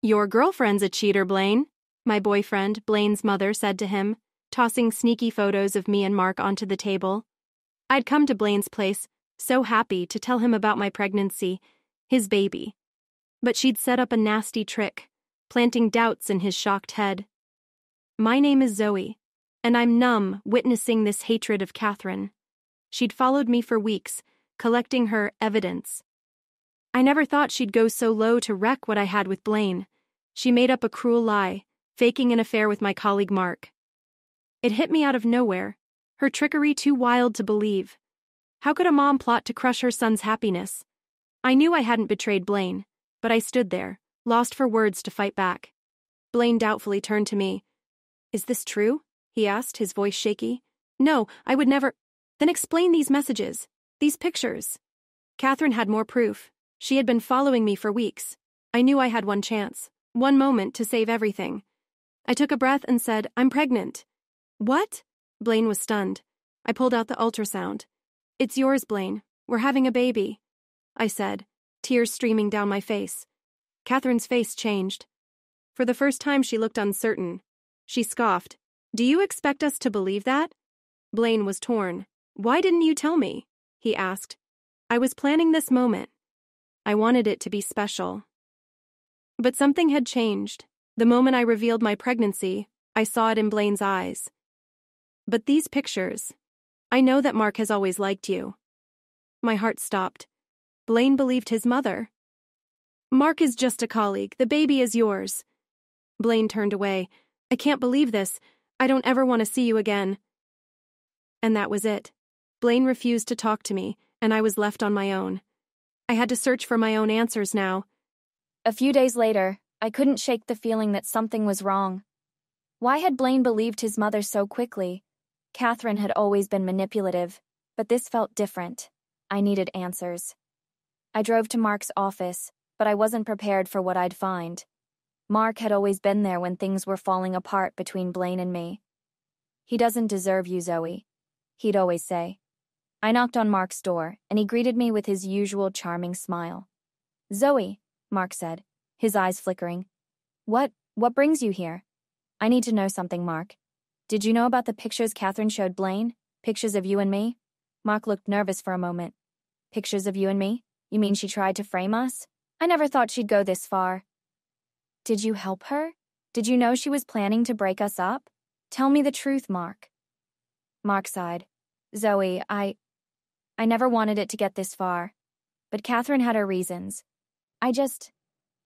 "Your girlfriend's a cheater, Blaine," my boyfriend, Blaine's mother, said to him, tossing sneaky photos of me and Mark onto the table. I'd come to Blaine's place, so happy to tell him about my pregnancy, his baby. But she'd set up a nasty trick, planting doubts in his shocked head. My name is Zoey, and I'm numb witnessing this hatred of Catherine. She'd followed me for weeks, collecting her evidence. I never thought she'd go so low to wreck what I had with Blaine. She made up a cruel lie, faking an affair with my colleague Mark. It hit me out of nowhere, her trickery too wild to believe. How could a mom plot to crush her son's happiness? I knew I hadn't betrayed Blaine, but I stood there, lost for words to fight back. Blaine doubtfully turned to me. "Is this true?" he asked, his voice shaky. "No, I would never—" "Then explain these messages, these pictures." Catherine had more proof. She had been following me for weeks. I knew I had one chance, one moment to save everything. I took a breath and said, "I'm pregnant." "What?" Blaine was stunned. I pulled out the ultrasound. "It's yours, Blaine. We're having a baby," I said, tears streaming down my face. Catherine's face changed. For the first time, she looked uncertain. She scoffed. "Do you expect us to believe that?" Blaine was torn. "Why didn't you tell me?" he asked. I was planning this moment. I wanted it to be special. But something had changed. The moment I revealed my pregnancy, I saw it in Blaine's eyes. "But these pictures, I know that Mark has always liked you." My heart stopped. Blaine believed his mother. "Mark is just a colleague. The baby is yours." Blaine turned away. "I can't believe this. I don't ever want to see you again." And that was it. Blaine refused to talk to me, and I was left on my own. I had to search for my own answers now. A few days later, I couldn't shake the feeling that something was wrong. Why had Blaine believed his mother so quickly? Catherine had always been manipulative, but this felt different. I needed answers. I drove to Mark's office, but I wasn't prepared for what I'd find. Mark had always been there when things were falling apart between Blaine and me. "He doesn't deserve you, Zoey," he'd always say. I knocked on Mark's door, and he greeted me with his usual charming smile. "Zoey," Mark said, his eyes flickering. What brings you here?" "I need to know something, Mark. Did you know about the pictures Catherine showed Blaine? Pictures of you and me?" Mark looked nervous for a moment. "Pictures of you and me? You mean she tried to frame us? I never thought she'd go this far." "Did you help her? Did you know she was planning to break us up? Tell me the truth, Mark." Mark sighed. "Zoey, I never wanted it to get this far. But Catherine had her reasons. I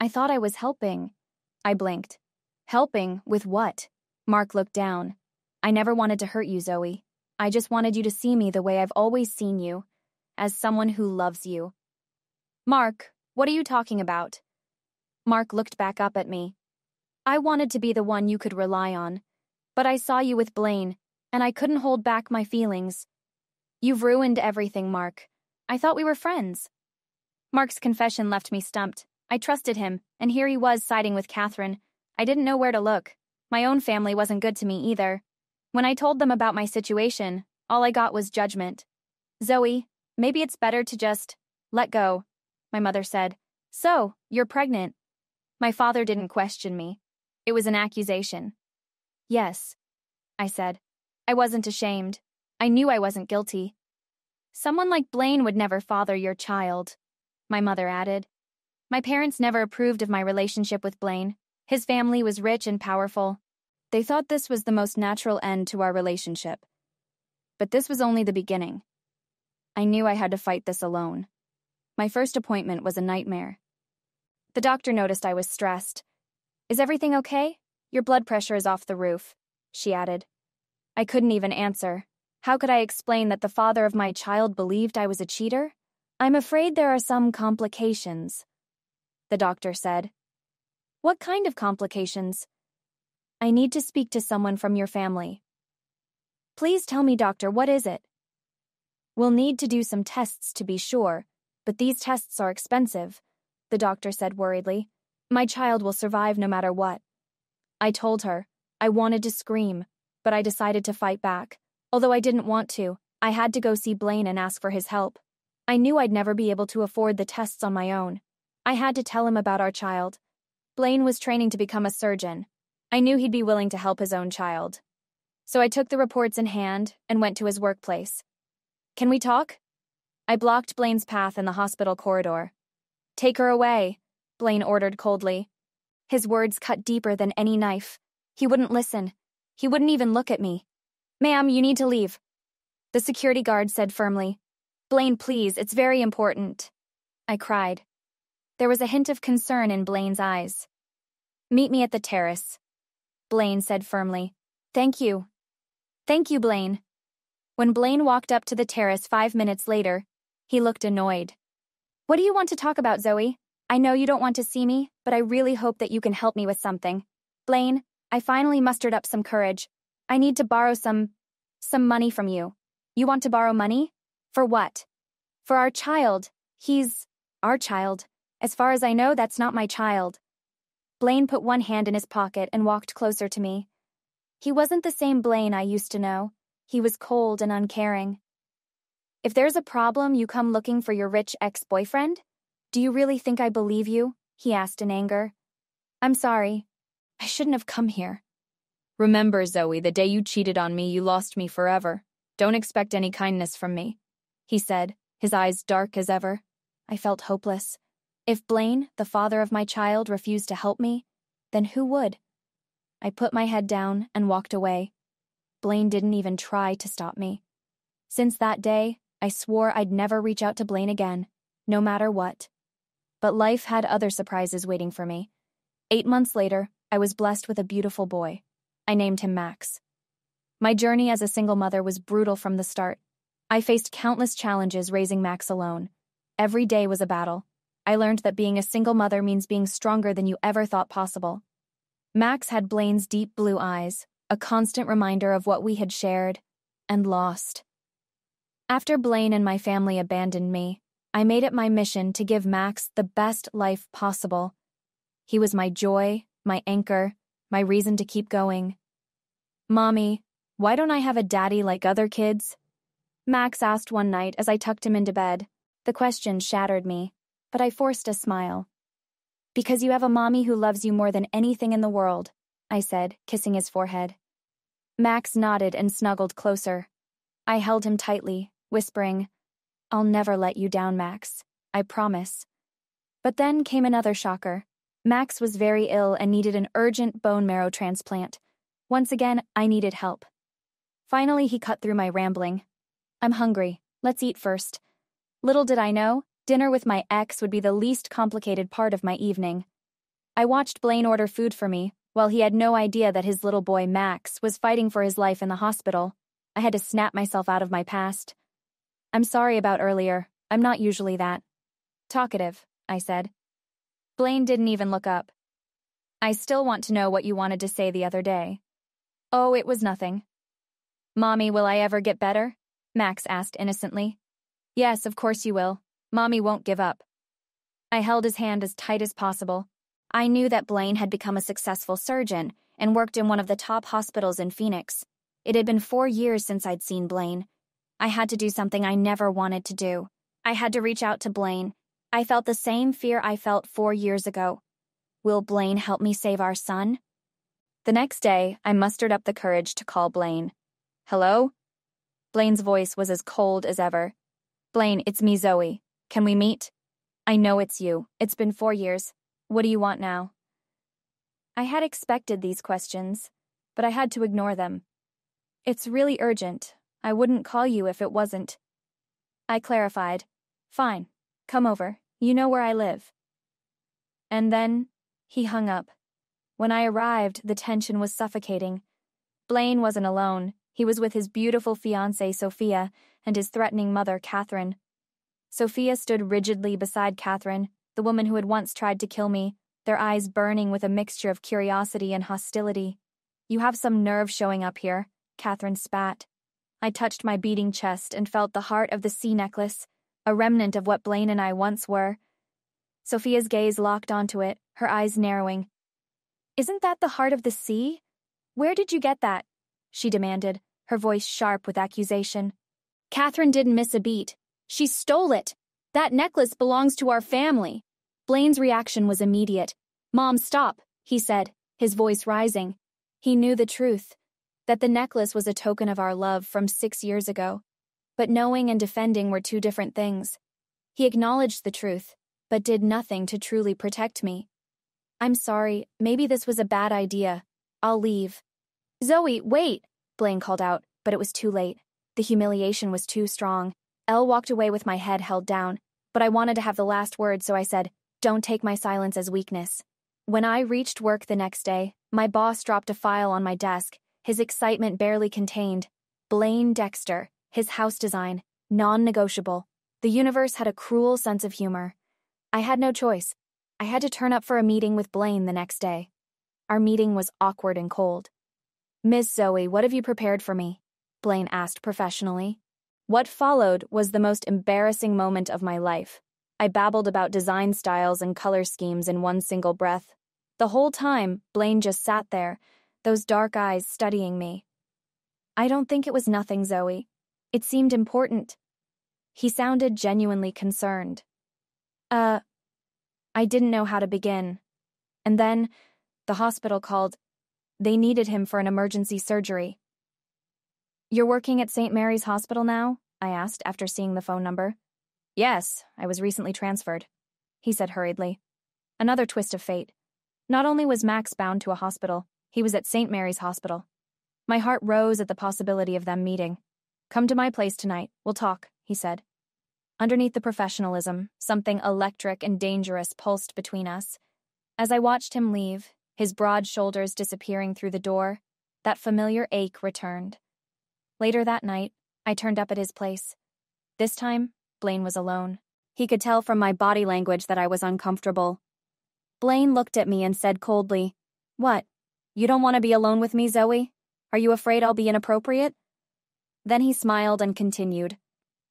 thought I was helping." I blinked. "Helping? With what?" Mark looked down. "I never wanted to hurt you, Zoey. I just wanted you to see me the way I've always seen you, as someone who loves you." "Mark, what are you talking about?" Mark looked back up at me. "I wanted to be the one you could rely on, but I saw you with Blaine, and I couldn't hold back my feelings. You've ruined everything, Mark. I thought we were friends." Mark's confession left me stumped. I trusted him, and here he was siding with Catherine. I didn't know where to look. My own family wasn't good to me either. When I told them about my situation, all I got was judgment. "Zoey, maybe it's better to just let go," my mother said. "So, you're pregnant." My father didn't question me. It was an accusation. "Yes," I said. I wasn't ashamed. I knew I wasn't guilty. "Someone like Blaine would never father your child," my mother added. My parents never approved of my relationship with Blaine. His family was rich and powerful. They thought this was the most natural end to our relationship. But this was only the beginning. I knew I had to fight this alone. My first appointment was a nightmare. The doctor noticed I was stressed. "Is everything okay? Your blood pressure is off the roof," she added. I couldn't even answer. How could I explain that the father of my child believed I was a cheater? "I'm afraid there are some complications," the doctor said. "What kind of complications?" "I need to speak to someone from your family." "Please tell me, doctor, what is it?" "We'll need to do some tests to be sure, but these tests are expensive," the doctor said worriedly. "My child will survive no matter what." I told her. I wanted to scream, but I decided to fight back. Although I didn't want to, I had to go see Blaine and ask for his help. I knew I'd never be able to afford the tests on my own. I had to tell him about our child. Blaine was training to become a surgeon. I knew he'd be willing to help his own child. So I took the reports in hand and went to his workplace. Can we talk? I blocked Blaine's path in the hospital corridor. Take her away, Blaine ordered coldly. His words cut deeper than any knife. He wouldn't listen. He wouldn't even look at me. Ma'am, you need to leave. The security guard said firmly. Blaine, please, it's very important. I cried. There was a hint of concern in Blaine's eyes. Meet me at the terrace, Blaine said firmly. Thank you. Thank you, Blaine. When Blaine walked up to the terrace 5 minutes later, he looked annoyed. What do you want to talk about, Zoey? I know you don't want to see me, but I really hope that you can help me with something. Blaine, I finally mustered up some courage. I need to borrow some money from you. You want to borrow money? For what? For our child. He's our child. As far as I know, that's not my child. Blaine put one hand in his pocket and walked closer to me. He wasn't the same Blaine I used to know. He was cold and uncaring. If there's a problem, you come looking for your rich ex-boyfriend? Do you really think I believe you? He asked in anger. I'm sorry. I shouldn't have come here. Remember, Zoey, the day you cheated on me, you lost me forever. Don't expect any kindness from me, he said, his eyes dark as ever. I felt hopeless. If Blaine, the father of my child, refused to help me, then who would? I put my head down and walked away. Blaine didn't even try to stop me. Since that day, I swore I'd never reach out to Blaine again, no matter what. But life had other surprises waiting for me. 8 months later, I was blessed with a beautiful boy. I named him Max. My journey as a single mother was brutal from the start. I faced countless challenges raising Max alone. Every day was a battle. I learned that being a single mother means being stronger than you ever thought possible. Max had Blaine's deep blue eyes, a constant reminder of what we had shared and lost. After Blaine and my family abandoned me, I made it my mission to give Max the best life possible. He was my joy, my anchor, my reason to keep going. Mommy, why don't I have a daddy like other kids? Max asked one night as I tucked him into bed. The question shattered me, but I forced a smile. Because you have a mommy who loves you more than anything in the world, I said, kissing his forehead. Max nodded and snuggled closer. I held him tightly, whispering, I'll never let you down, Max. I promise. But then came another shocker. Max was very ill and needed an urgent bone marrow transplant. Once again, I needed help. Finally, he cut through my rambling. I'm hungry. Let's eat first. Little did I know, dinner with my ex would be the least complicated part of my evening. I watched Blaine order food for me, while he had no idea that his little boy Max was fighting for his life in the hospital. I had to snap myself out of my past. I'm sorry about earlier. I'm not usually that talkative, I said. Blaine didn't even look up. I still want to know what you wanted to say the other day. Oh, it was nothing. Mommy, will I ever get better? Max asked innocently. Yes, of course you will. Mommy won't give up. I held his hand as tight as possible. I knew that Blaine had become a successful surgeon and worked in one of the top hospitals in Phoenix. It had been 4 years since I'd seen Blaine. I had to do something I never wanted to do. I had to reach out to Blaine. I felt the same fear I felt 4 years ago. Will Blaine help me save our son? The next day, I mustered up the courage to call Blaine. Hello? Blaine's voice was as cold as ever. Blaine, it's me, Zoey. Can we meet? I know it's you. It's been 4 years. What do you want now? I had expected these questions, but I had to ignore them. It's really urgent. I wouldn't call you if it wasn't. I clarified. Fine. Come over. You know where I live. And then, he hung up. When I arrived, the tension was suffocating. Blaine wasn't alone. He was with his beautiful fiancé, Sophia, and his threatening mother, Catherine. Sophia stood rigidly beside Catherine, the woman who had once tried to kill me, their eyes burning with a mixture of curiosity and hostility. You have some nerve showing up here, Catherine spat. I touched my beating chest and felt the heart of the sea necklace, a remnant of what Blaine and I once were. Sophia's gaze locked onto it, her eyes narrowing. Isn't that the heart of the sea? Where did you get that? She demanded, her voice sharp with accusation. Catherine didn't miss a beat. She stole it. That necklace belongs to our family. Blaine's reaction was immediate. "Mom, stop," he said, his voice rising. He knew the truth, that the necklace was a token of our love from 6 years ago. But knowing and defending were two different things. He acknowledged the truth, but did nothing to truly protect me. "I'm sorry, maybe this was a bad idea. I'll leave." "Zoey, wait," Blaine called out, but it was too late. The humiliation was too strong. Elle walked away with my head held down, but I wanted to have the last word, so I said, "Don't take my silence as weakness." When I reached work the next day, my boss dropped a file on my desk, his excitement barely contained. Blaine Dexter, his house design, non-negotiable. The universe had a cruel sense of humor. I had no choice. I had to turn up for a meeting with Blaine the next day. Our meeting was awkward and cold. "Miss Zoey, what have you prepared for me?" Blaine asked professionally. What followed was the most embarrassing moment of my life. I babbled about design styles and color schemes in one single breath. The whole time, Blaine just sat there, those dark eyes studying me. "I don't think it was nothing, Zoey. It seemed important." He sounded genuinely concerned. I didn't know how to begin. And then, the hospital called. They needed him for an emergency surgery. "You're working at St. Mary's Hospital now?" I asked after seeing the phone number. "Yes, I was recently transferred," he said hurriedly. Another twist of fate. Not only was Max bound to a hospital, he was at St. Mary's Hospital. My heart rose at the possibility of them meeting. "Come to my place tonight, we'll talk," he said. Underneath the professionalism, something electric and dangerous pulsed between us. As I watched him leave, his broad shoulders disappearing through the door, that familiar ache returned. Later that night, I turned up at his place. This time, Blaine was alone. He could tell from my body language that I was uncomfortable. Blaine looked at me and said coldly, "What? You don't want to be alone with me, Zoey? Are you afraid I'll be inappropriate?" Then he smiled and continued,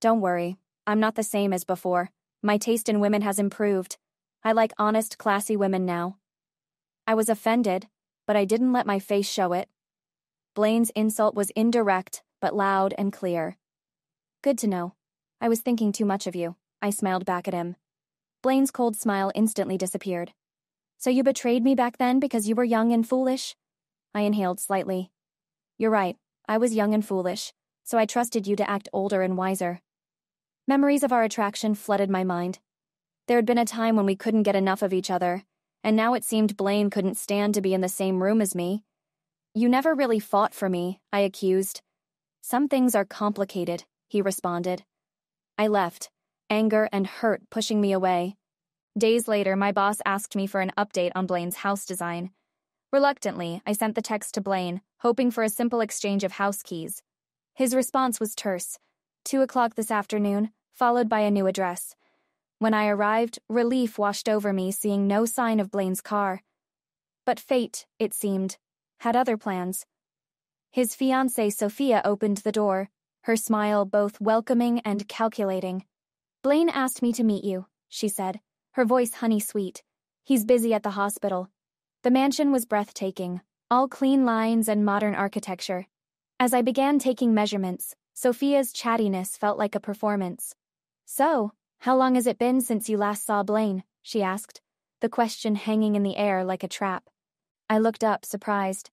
"Don't worry, I'm not the same as before. My taste in women has improved. I like honest, classy women now." I was offended, but I didn't let my face show it. Blaine's insult was indirect, but loud and clear. "Good to know. I was thinking too much of you," I smiled back at him. Blaine's cold smile instantly disappeared. "So you betrayed me back then because you were young and foolish?" I inhaled slightly. "You're right, I was young and foolish, so I trusted you to act older and wiser." Memories of our attraction flooded my mind. There had been a time when we couldn't get enough of each other, and now it seemed Blaine couldn't stand to be in the same room as me. "You never really fought for me," I accused. "Some things are complicated," he responded. I left, anger and hurt pushing me away. Days later, my boss asked me for an update on Blaine's house design. Reluctantly, I sent the text to Blaine, hoping for a simple exchange of house keys. His response was terse. 2:00 this afternoon, followed by a new address. When I arrived, relief washed over me seeing no sign of Blaine's car. But fate, it seemed, had other plans. His fiancée Sophia opened the door, her smile both welcoming and calculating. "Blaine asked me to meet you," she said, her voice honey-sweet. "He's busy at the hospital." The mansion was breathtaking, all clean lines and modern architecture. As I began taking measurements, Sophia's chattiness felt like a performance. "So, how long has it been since you last saw Blaine?" she asked, the question hanging in the air like a trap. I looked up, surprised.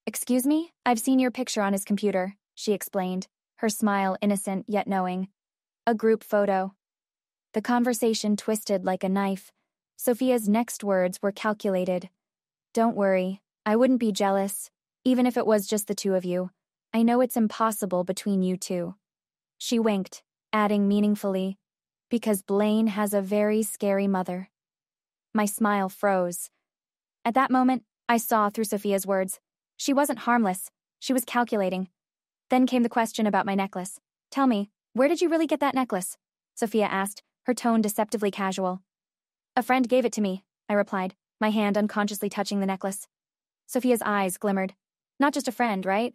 "Excuse me? I've seen your picture on his computer," she explained, her smile innocent yet knowing. "A group photo." The conversation twisted like a knife. Sophia's next words were calculated. "Don't worry, I wouldn't be jealous, even if it was just the two of you. I know it's impossible between you two." She winked, adding meaningfully, "Because Blaine has a very scary mother." My smile froze. At that moment, I saw through Sophia's words. She wasn't harmless. She was calculating. Then came the question about my necklace. "Tell me, where did you really get that necklace?" Sophia asked, her tone deceptively casual. "A friend gave it to me," I replied, my hand unconsciously touching the necklace. Sophia's eyes glimmered. "Not just a friend, right?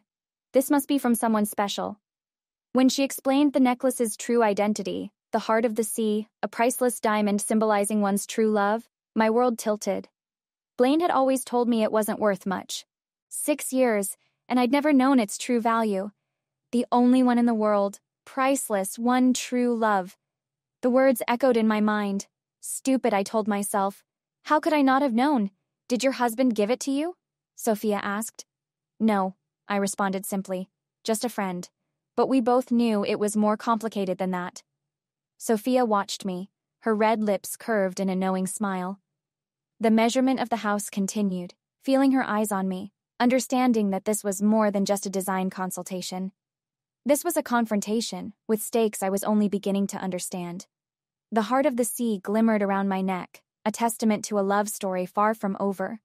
This must be from someone special." When she explained the necklace's true identity, the heart of the sea, a priceless diamond symbolizing one's true love, my world tilted. Blaine had always told me it wasn't worth much. 6 years, and I'd never known its true value. The only one in the world, priceless, one true love. The words echoed in my mind. Stupid, I told myself. How could I not have known? Did your husband give it to you? Sophia asked. No, I responded simply. Just a friend. But we both knew it was more complicated than that. Sophia watched me, her red lips curved in a knowing smile. The measurement of the house continued, feeling her eyes on me, understanding that this was more than just a design consultation. This was a confrontation, with stakes I was only beginning to understand. The heart of the sea glimmered around my neck, a testament to a love story far from over.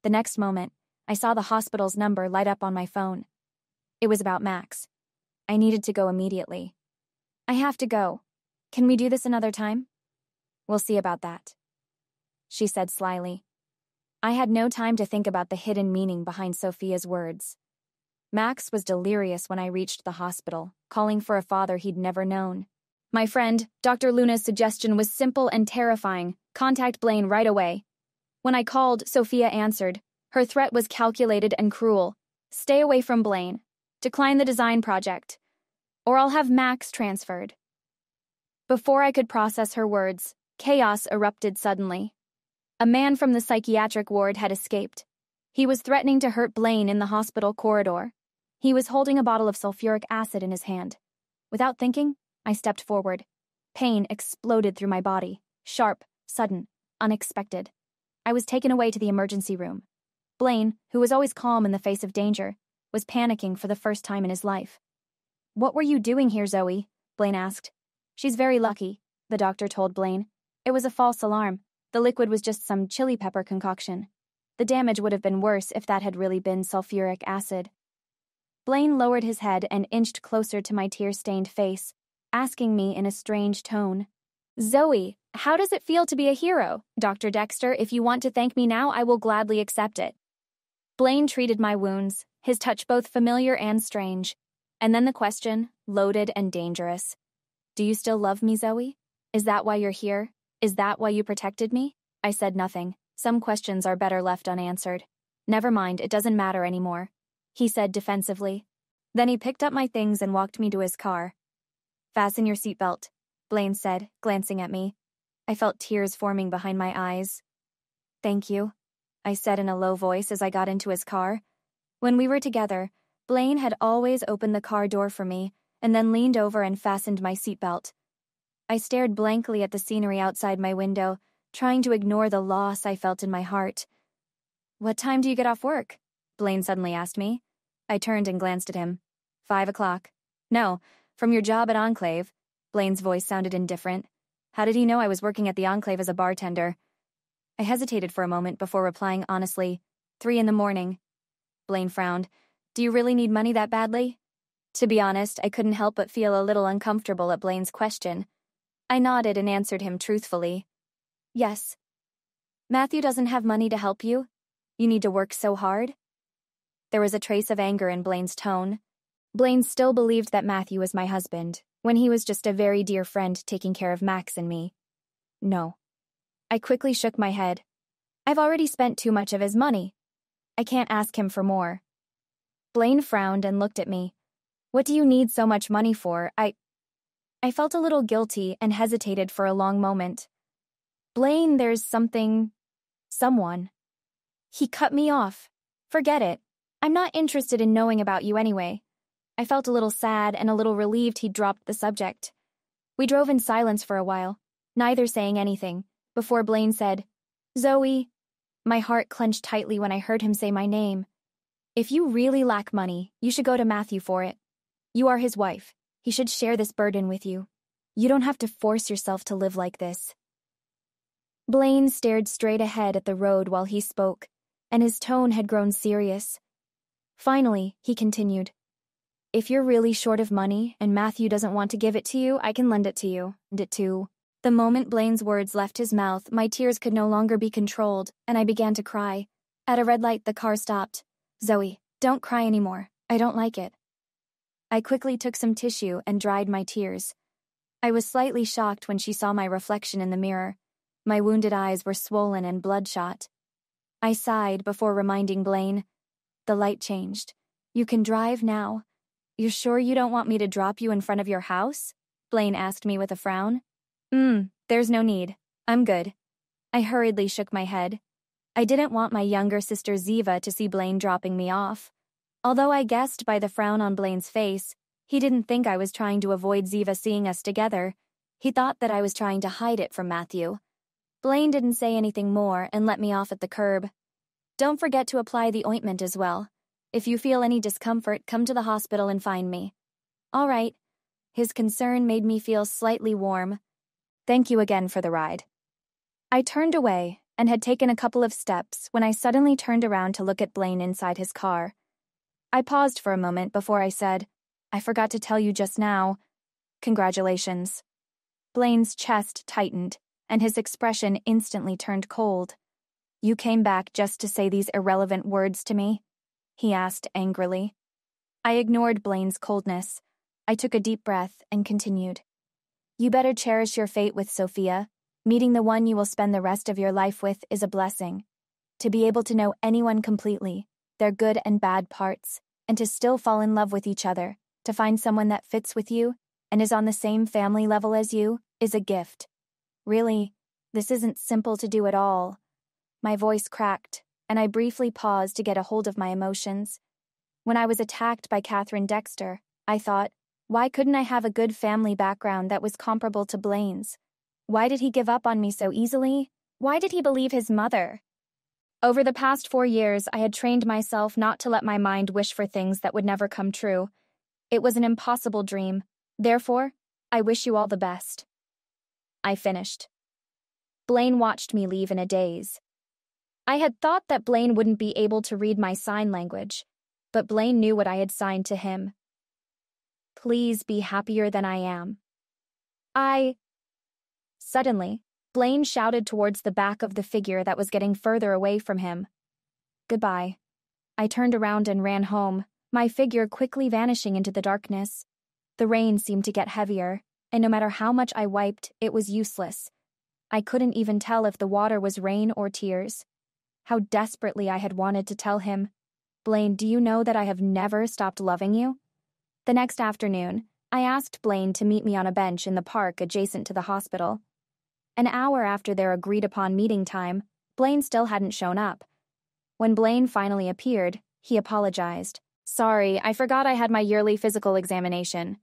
The next moment, I saw the hospital's number light up on my phone. It was about Max. I needed to go immediately. I have to go. Can we do this another time? We'll see about that, she said slyly. I had no time to think about the hidden meaning behind Sophia's words. Max was delirious when I reached the hospital, calling for a father he'd never known. My friend, Dr. Luna's suggestion was simple and terrifying. Contact Blaine right away. When I called, Sophia answered. Her threat was calculated and cruel. Stay away from Blaine. Decline the design project. Or I'll have Max transferred. Before I could process her words, chaos erupted suddenly. A man from the psychiatric ward had escaped. He was threatening to hurt Blaine in the hospital corridor. He was holding a bottle of sulfuric acid in his hand. Without thinking, I stepped forward. Pain exploded through my body. Sharp, sudden, unexpected. I was taken away to the emergency room. Blaine, who was always calm in the face of danger, was panicking for the first time in his life. What were you doing here, Zoey? Blaine asked. She's very lucky, the doctor told Blaine. It was a false alarm. The liquid was just some chili pepper concoction. The damage would have been worse if that had really been sulfuric acid. Blaine lowered his head and inched closer to my tear-stained face, asking me in a strange tone. Zoey, how does it feel to be a hero? Dr. Dexter, if you want to thank me now, I will gladly accept it. Blaine treated my wounds, his touch both familiar and strange. And then the question, loaded and dangerous. Do you still love me, Zoey? Is that why you're here? Is that why you protected me? I said nothing. Some questions are better left unanswered. Never mind, it doesn't matter anymore, he said defensively. Then he picked up my things and walked me to his car. Fasten your seatbelt, Blaine said, glancing at me. I felt tears forming behind my eyes. Thank you, I said in a low voice as I got into his car. When we were together, Blaine had always opened the car door for me and then leaned over and fastened my seatbelt. I stared blankly at the scenery outside my window, trying to ignore the loss I felt in my heart. What time do you get off work? Blaine suddenly asked me. I turned and glanced at him. 5 o'clock. No, from your job at Enclave. Blaine's voice sounded indifferent. How did he know I was working at the Enclave as a bartender? I hesitated for a moment before replying honestly. 3 in the morning. Blaine frowned. Do you really need money that badly? To be honest, I couldn't help but feel a little uncomfortable at Blaine's question. I nodded and answered him truthfully. Yes. Matthew doesn't have money to help you? You need to work so hard? There was a trace of anger in Blaine's tone. Blaine still believed that Matthew was my husband, when he was just a very dear friend taking care of Max and me. No. I quickly shook my head. I've already spent too much of his money. I can't ask him for more. Blaine frowned and looked at me. What do you need so much money for? I felt a little guilty and hesitated for a long moment. Blaine, there's someone. He cut me off. Forget it. I'm not interested in knowing about you anyway. I felt a little sad and a little relieved he'd dropped the subject. We drove in silence for a while, neither saying anything, before Blaine said, Zoey. My heart clenched tightly when I heard him say my name. If you really lack money, you should go to Matthew for it. You are his wife. He should share this burden with you. You don't have to force yourself to live like this. Blaine stared straight ahead at the road while he spoke, and his tone had grown serious. Finally, he continued. If you're really short of money and Matthew doesn't want to give it to you, I can lend it to you. And it too. The moment Blaine's words left his mouth, my tears could no longer be controlled, and I began to cry. At a red light, the car stopped. Zoey, don't cry anymore. I don't like it. I quickly took some tissue and dried my tears. I was slightly shocked when she saw my reflection in the mirror. My wounded eyes were swollen and bloodshot. I sighed before reminding Blaine. The light changed. You can drive now. You're sure you don't want me to drop you in front of your house? Blaine asked me with a frown. There's no need. I'm good. I hurriedly shook my head. I didn't want my younger sister Ziva to see Blaine dropping me off. Although I guessed by the frown on Blaine's face, he didn't think I was trying to avoid Ziva seeing us together. He thought that I was trying to hide it from Matthew. Blaine didn't say anything more and let me off at the curb. Don't forget to apply the ointment as well. If you feel any discomfort, come to the hospital and find me. All right. His concern made me feel slightly warm. Thank you again for the ride. I turned away and had taken a couple of steps when I suddenly turned around to look at Blaine inside his car. I paused for a moment before I said, I forgot to tell you just now. Congratulations. Blaine's chest tightened, and his expression instantly turned cold. You came back just to say these irrelevant words to me? He asked angrily. I ignored Blaine's coldness. I took a deep breath and continued. You better cherish your fate with Sophia. Meeting the one you will spend the rest of your life with is a blessing. To be able to know anyone completely, their good and bad parts, and to still fall in love with each other, to find someone that fits with you and is on the same family level as you, is a gift. Really, this isn't simple to do at all. My voice cracked, and I briefly paused to get a hold of my emotions. When I was attacked by Catherine Dexter, I thought, why couldn't I have a good family background that was comparable to Blaine's? Why did he give up on me so easily? Why did he believe his mother? Over the past 4 years, I had trained myself not to let my mind wish for things that would never come true. It was an impossible dream. Therefore, I wish you all the best. I finished. Blaine watched me leave in a daze. I had thought that Blaine wouldn't be able to read my sign language, but Blaine knew what I had signed to him. Please be happier than I am. Suddenly, Blaine shouted towards the back of the figure that was getting further away from him. Goodbye. I turned around and ran home, my figure quickly vanishing into the darkness. The rain seemed to get heavier, and no matter how much I wiped, it was useless. I couldn't even tell if the water was rain or tears. How desperately I had wanted to tell him, Blaine, do you know that I have never stopped loving you? The next afternoon, I asked Blaine to meet me on a bench in the park adjacent to the hospital. An hour after their agreed-upon meeting time, Blaine still hadn't shown up. When Blaine finally appeared, he apologized. Sorry, I forgot I had my yearly physical examination.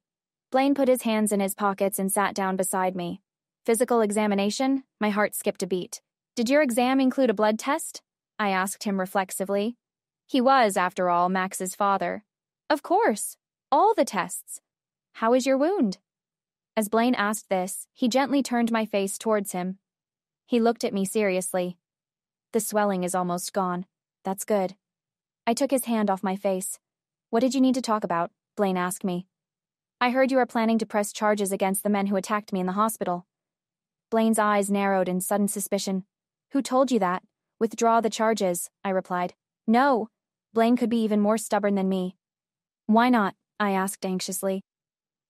Blaine put his hands in his pockets and sat down beside me. Physical examination? My heart skipped a beat. Did your exam include a blood test? I asked him reflexively. He was, after all, Max's father. Of course. All the tests. How is your wound? As Blaine asked this, he gently turned my face towards him. He looked at me seriously. The swelling is almost gone. That's good. I took his hand off my face. What did you need to talk about? Blaine asked me. I heard you are planning to press charges against the men who attacked me in the hospital. Blaine's eyes narrowed in sudden suspicion. Who told you that? Withdraw the charges, I replied. No. Blaine could be even more stubborn than me. Why not? I asked anxiously.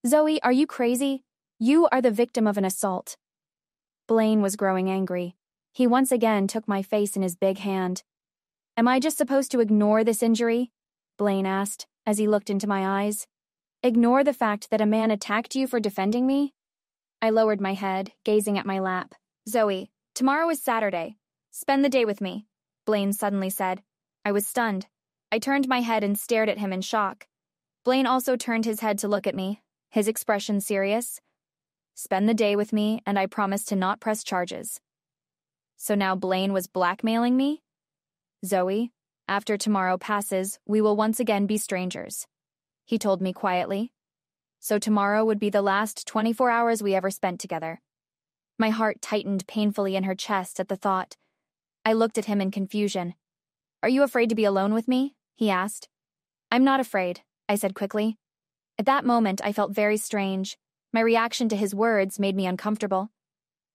Zoey, are you crazy? You are the victim of an assault. Blaine was growing angry. He once again took my face in his big hand. Am I just supposed to ignore this injury? Blaine asked, as he looked into my eyes. Ignore the fact that a man attacked you for defending me? I lowered my head, gazing at my lap. Zoey, tomorrow is Saturday. Spend the day with me, Blaine suddenly said. I was stunned. I turned my head and stared at him in shock. Blaine also turned his head to look at me, his expression serious. Spend the day with me, and I promise to not press charges. So now Blaine was blackmailing me? Zoey, after tomorrow passes, we will once again be strangers, he told me quietly. So tomorrow would be the last 24 hours we ever spent together. My heart tightened painfully in her chest at the thought. I looked at him in confusion. Are you afraid to be alone with me? He asked. I'm not afraid, I said quickly. At that moment, I felt very strange. My reaction to his words made me uncomfortable.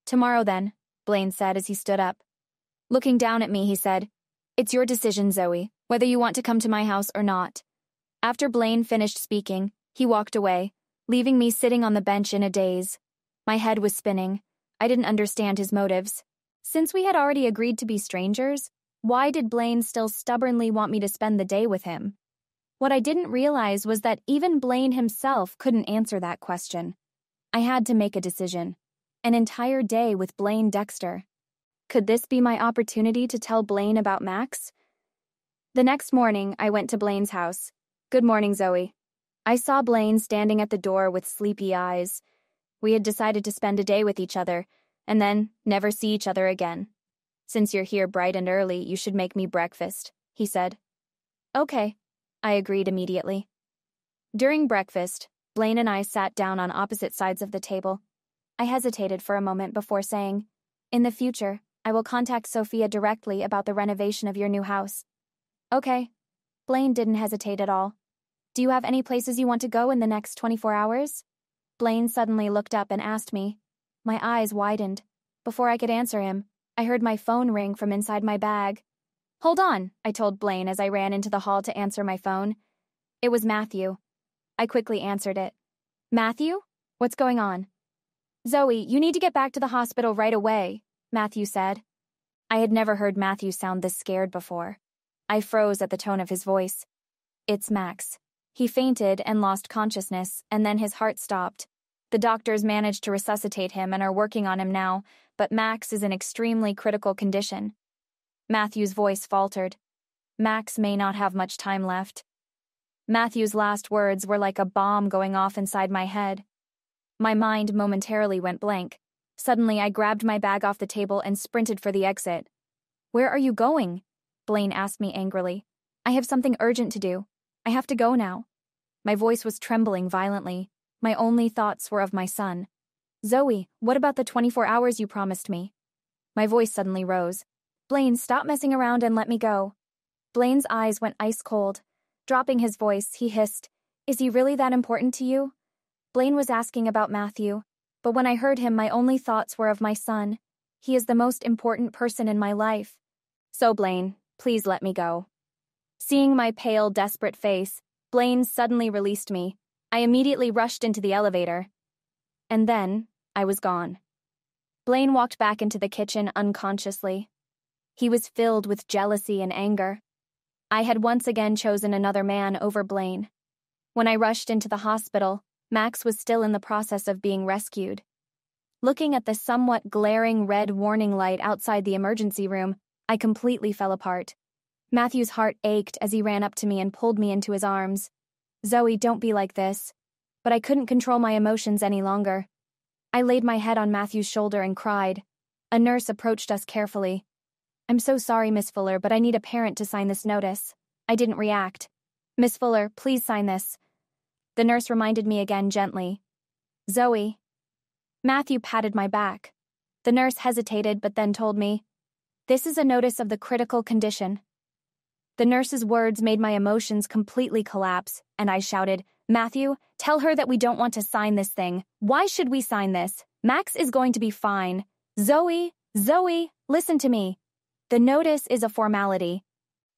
Tomorrow then, Blaine said as he stood up. Looking down at me, he said, It's your decision, Zoey, whether you want to come to my house or not. After Blaine finished speaking, he walked away, leaving me sitting on the bench in a daze. My head was spinning. I didn't understand his motives. Since we had already agreed to be strangers, why did Blaine still stubbornly want me to spend the day with him? What I didn't realize was that even Blaine himself couldn't answer that question. I had to make a decision. An entire day with Blaine Dexter. Could this be my opportunity to tell Blaine about Max? The next morning, I went to Blaine's house. Good morning, Zoey. I saw Blaine standing at the door with sleepy eyes. We had decided to spend a day with each other, and then never see each other again. Since you're here bright and early, you should make me breakfast, he said. Okay, I agreed immediately. During breakfast, Blaine and I sat down on opposite sides of the table. I hesitated for a moment before saying, "In the future, I will contact Sophia directly about the renovation of your new house." Okay. Blaine didn't hesitate at all. Do you have any places you want to go in the next 24 hours? Blaine suddenly looked up and asked me. My eyes widened. Before I could answer him, I heard my phone ring from inside my bag. Hold on, I told Blaine as I ran into the hall to answer my phone. It was Matthew. I quickly answered it. Matthew? What's going on? Zoey, you need to get back to the hospital right away, Matthew said. I had never heard Matthew sound this scared before. I froze at the tone of his voice. It's Max. He fainted and lost consciousness, and then his heart stopped. The doctors managed to resuscitate him and are working on him now, but Max is in extremely critical condition. Matthew's voice faltered. Max may not have much time left. Matthew's last words were like a bomb going off inside my head. My mind momentarily went blank. Suddenly, I grabbed my bag off the table and sprinted for the exit. Where are you going? Blaine asked me angrily. I have something urgent to do. I have to go now. My voice was trembling violently. My only thoughts were of my son. Zoey, what about the 24 hours you promised me? My voice suddenly rose. Blaine, stop messing around and let me go. Blaine's eyes went ice cold. Dropping his voice, he hissed, Is he really that important to you? Blaine was asking about Matthew, but when I heard him, my only thoughts were of my son. He is the most important person in my life. So, Blaine, please let me go. Seeing my pale, desperate face, Blaine suddenly released me. I immediately rushed into the elevator. And then, I was gone. Blaine walked back into the kitchen unconsciously. He was filled with jealousy and anger. I had once again chosen another man over Blaine. When I rushed into the hospital, Max was still in the process of being rescued. Looking at the somewhat glaring red warning light outside the emergency room, I completely fell apart. Matthew's heart ached as he ran up to me and pulled me into his arms. Zoey, don't be like this. But I couldn't control my emotions any longer. I laid my head on Matthew's shoulder and cried. A nurse approached us carefully. I'm so sorry, Miss Fuller, but I need a parent to sign this notice. I didn't react. Miss Fuller, please sign this. The nurse reminded me again gently. Zoey. Matthew patted my back. The nurse hesitated but then told me, This is a notice of the critical condition. The nurse's words made my emotions completely collapse, and I shouted, Matthew, tell her that we don't want to sign this thing. Why should we sign this? Max is going to be fine. Zoey, listen to me. The notice is a formality.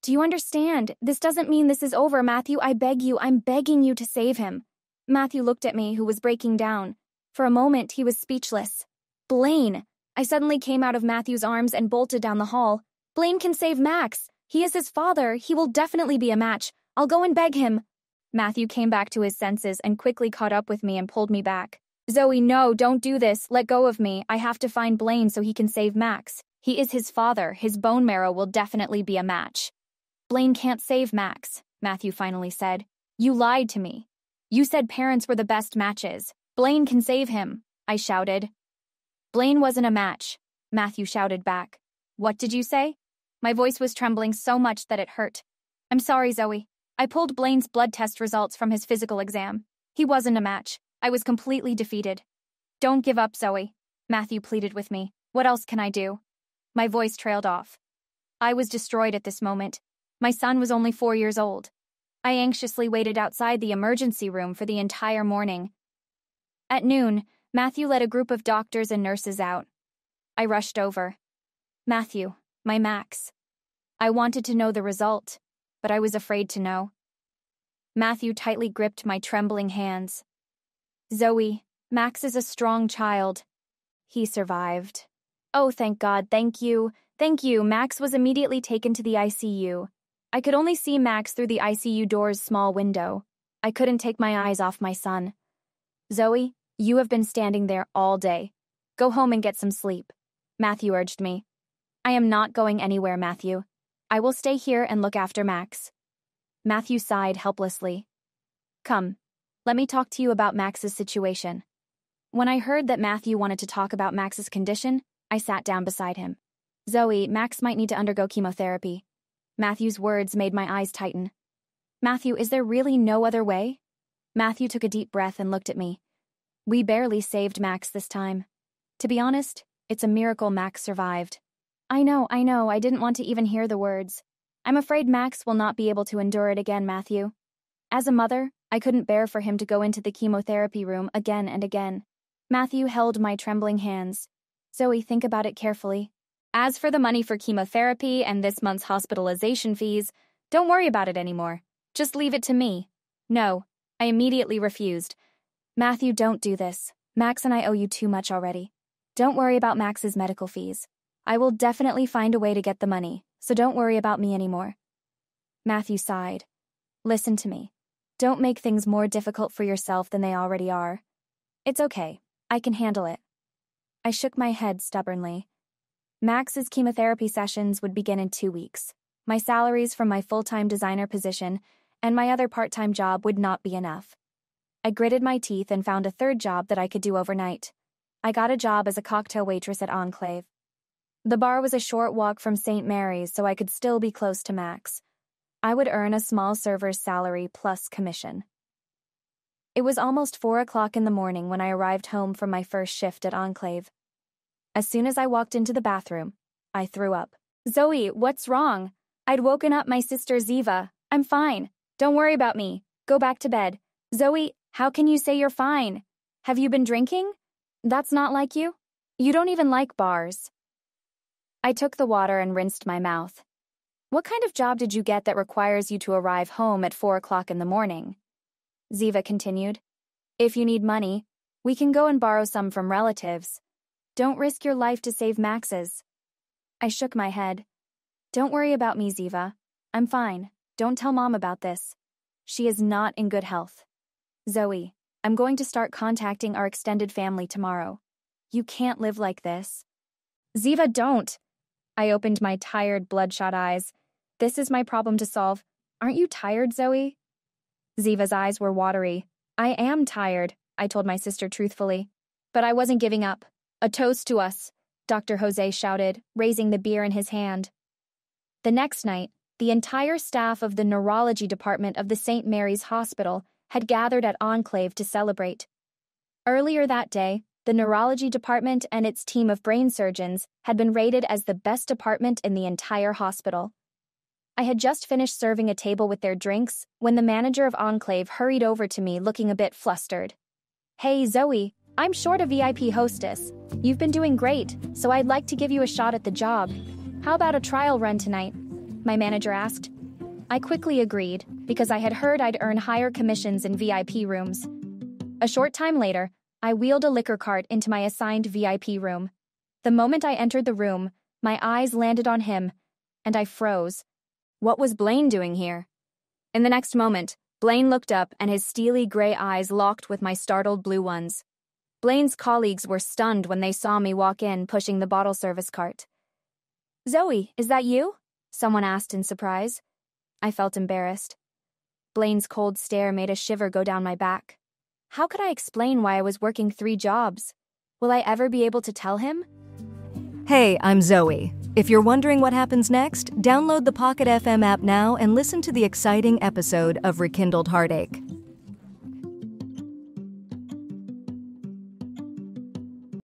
Do you understand? This doesn't mean this is over, Matthew. I beg you, I'm begging you to save him. Matthew looked at me, who was breaking down. For a moment, he was speechless. Blaine! I suddenly came out of Matthew's arms and bolted down the hall. Blaine can save Max. He is his father. He will definitely be a match. I'll go and beg him. Matthew came back to his senses and quickly caught up with me and pulled me back. Zoey, no, don't do this. Let go of me. I have to find Blaine so he can save Max. He is his father. His bone marrow will definitely be a match. Blaine can't save Max, Matthew finally said. You lied to me. You said parents were the best matches. Blaine can save him, I shouted. Blaine wasn't a match, Matthew shouted back. What did you say? My voice was trembling so much that it hurt. I'm sorry, Zoey. I pulled Blaine's blood test results from his physical exam. He wasn't a match. I was completely defeated. Don't give up, Zoey, Matthew pleaded with me. What else can I do? My voice trailed off. I was destroyed at this moment. My son was only 4 years old. I anxiously waited outside the emergency room for the entire morning. At noon, Matthew led a group of doctors and nurses out. I rushed over. Matthew, my Max. I wanted to know the result, but I was afraid to know. Matthew tightly gripped my trembling hands. Zoey, Max is a strong child. He survived. Oh, thank God, thank you. Thank you. Max was immediately taken to the ICU. I could only see Max through the ICU door's small window. I couldn't take my eyes off my son. Zoey, you have been standing there all day. Go home and get some sleep, Matthew urged me. I am not going anywhere, Matthew. I will stay here and look after Max. Matthew sighed helplessly. Come, let me talk to you about Max's situation. When I heard that Matthew wanted to talk about Max's condition, I sat down beside him. Zoey, Max might need to undergo chemotherapy. Matthew's words made my eyes tighten. Matthew, is there really no other way? Matthew took a deep breath and looked at me. We barely saved Max this time. To be honest, it's a miracle Max survived. I know, I didn't want to even hear the words. I'm afraid Max will not be able to endure it again, Matthew. As a mother, I couldn't bear for him to go into the chemotherapy room again and again. Matthew held my trembling hands. Zoey, think about it carefully. As for the money for chemotherapy and this month's hospitalization fees, don't worry about it anymore. Just leave it to me. No, I immediately refused. Matthew, don't do this. Max and I owe you too much already. Don't worry about Max's medical fees. I will definitely find a way to get the money, so don't worry about me anymore. Matthew sighed. Listen to me. Don't make things more difficult for yourself than they already are. It's okay. I can handle it. I shook my head stubbornly. Max's chemotherapy sessions would begin in 2 weeks. My salaries from my full-time designer position and my other part-time job would not be enough. I gritted my teeth and found a third job that I could do overnight. I got a job as a cocktail waitress at Enclave. The bar was a short walk from St. Mary's, so I could still be close to Max. I would earn a small server's salary plus commission. It was almost 4 o'clock in the morning when I arrived home from my first shift at Enclave. As soon as I walked into the bathroom, I threw up. Zoey, what's wrong? I'd woken up my sister Ziva. I'm fine. Don't worry about me. Go back to bed. Zoey, how can you say you're fine? Have you been drinking? That's not like you. You don't even like bars. I took the water and rinsed my mouth. What kind of job did you get that requires you to arrive home at 4 o'clock in the morning? Ziva continued. If you need money, we can go and borrow some from relatives. Don't risk your life to save Max's. I shook my head. Don't worry about me, Ziva. I'm fine. Don't tell Mom about this. She is not in good health. Zoey, I'm going to start contacting our extended family tomorrow. You can't live like this. Ziva, don't. I opened my tired, bloodshot eyes. This is my problem to solve. Aren't you tired, Zoey? Ziva's eyes were watery. I am tired, I told my sister truthfully. But I wasn't giving up. A toast to us, Dr. Jose shouted, raising the beer in his hand. The next night, the entire staff of the neurology department of the St. Mary's Hospital had gathered at Enclave to celebrate. Earlier that day, the neurology department and its team of brain surgeons had been rated as the best department in the entire hospital. I had just finished serving a table with their drinks when the manager of Enclave hurried over to me looking a bit flustered. Hey, Zoey, I'm short a VIP hostess. You've been doing great, so I'd like to give you a shot at the job. How about a trial run tonight? My manager asked. I quickly agreed, because I had heard I'd earn higher commissions in VIP rooms. A short time later, I wheeled a liquor cart into my assigned VIP room. The moment I entered the room, my eyes landed on him, and I froze. What was Blaine doing here? In the next moment, Blaine looked up and his steely gray eyes locked with my startled blue ones. Blaine's colleagues were stunned when they saw me walk in pushing the bottle service cart. Zoey, is that you? Someone asked in surprise. I felt embarrassed. Blaine's cold stare made a shiver go down my back. How could I explain why I was working 3 jobs? Will I ever be able to tell him? Hey, I'm Zoey. If you're wondering what happens next, download the Pocket FM app now and listen to the exciting episode of Rekindled Heartache.